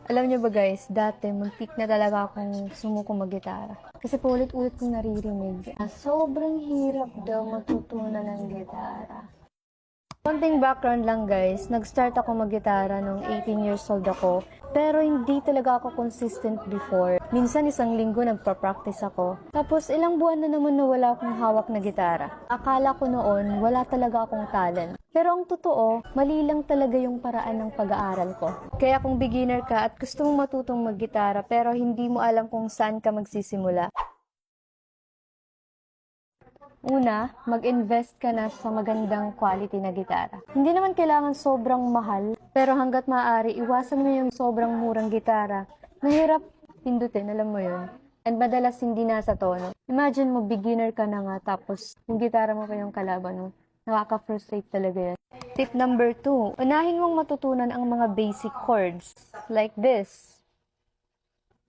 Alam niyo ba guys, dati muntik na talaga akong sumuko mag-gitara. Kasi paulit-ulit kong naririnig na sobrang hirap daw matutunan ng gitara. Konting background lang guys, nag-start ako mag-gitara nung 18 years old ako, pero hindi talaga ako consistent before. Minsan isang linggo nagpa-practice ako, tapos ilang buwan na naman na wala akong hawak na gitara. Akala ko noon, wala talaga akong talent. Pero ang totoo, mali lang talaga yung paraan ng pag-aaral ko. Kaya kung beginner ka at gusto mong matutong mag-gitara pero hindi mo alam kung saan ka magsisimula, una, mag-invest ka na sa magandang quality na gitara. Hindi naman kailangan sobrang mahal, pero hanggat maaari, iwasan mo yung sobrang murang gitara. Mahirap pindutin, alam mo yun. And madalas hindi nasa tono. Imagine mo, beginner ka na nga, tapos yung gitara mo pa yung kalaban mo. Nakaka-frustrate talaga yan. Tip number 2, unahin mong matutunan ang mga basic chords. Like this.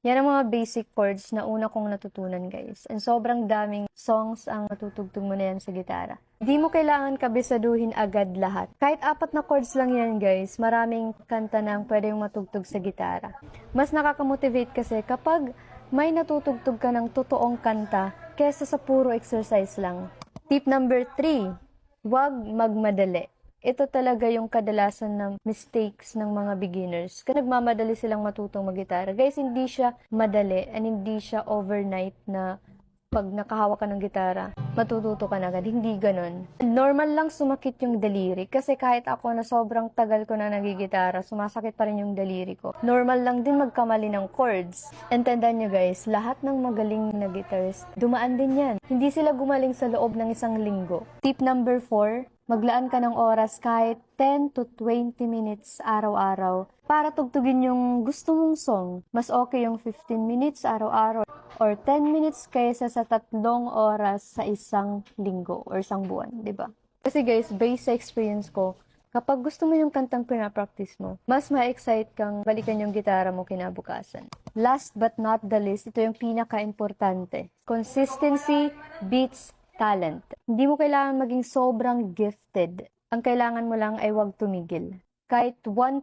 Yan ang mga basic chords na una kong natutunan guys. And sobrang daming songs ang matutugtog mo na yan sa gitara. Hindi mo kailangan kabisaduhin agad lahat. Kahit 4 na chords lang yan guys, maraming kanta na ang pwede yung matugtog sa gitara. Mas nakakamotivate kasi kapag may natutugtog ka ng totoong kanta kesa sa puro exercise lang. Tip number 3, huwag magmadali. Ito talaga yung kadalasan ng mistakes ng mga beginners. Kasi nagmamadali silang matutong mag-gitara. Guys, hindi siya madali and hindi siya overnight na pag nakahawak ka ng gitara, matututo ka na agad. Hindi ganon. Normal lang sumakit yung daliri. Kasi kahit ako na sobrang tagal ko na nagigitara, sumasakit pa rin yung daliri ko. Normal lang din magkamali ng chords. And tandaan nyo guys, lahat ng magaling na guitarist, dumaan din yan. Hindi sila gumaling sa loob ng isang linggo. Tip number 4, maglaan ka ng oras kahit 10 to 20 minutes araw-araw para tugtugin yung gusto mong song. Mas okay yung 15 minutes araw-araw or 10 minutes kaysa sa 3 oras sa isang linggo or isang buwan, di ba? Kasi guys, based sa experience ko, kapag gusto mo yung kantang pinapractice mo, mas ma-excite kang balikan yung gitara mo kinabukasan. Last but not the least, ito yung pinaka-importante. Consistency beats talent. Hindi mo kailangan maging sobrang gifted. Ang kailangan mo lang ay huwag tumigil. Kahit 1%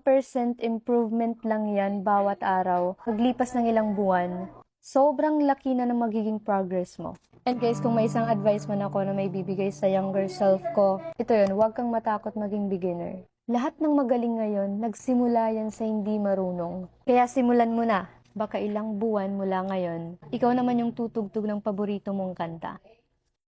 improvement lang yan bawat araw, paglipas ng ilang buwan, sobrang laki na ng magiging progress mo. And guys, kung may isang advice man ako na may bibigay sa younger self ko, ito yun, huwag kang matakot maging beginner. Lahat ng magaling ngayon, nagsimula yan sa hindi marunong. Kaya simulan mo na. Baka ilang buwan mula ngayon, ikaw naman yung tutugtog ng paborito mong kanta.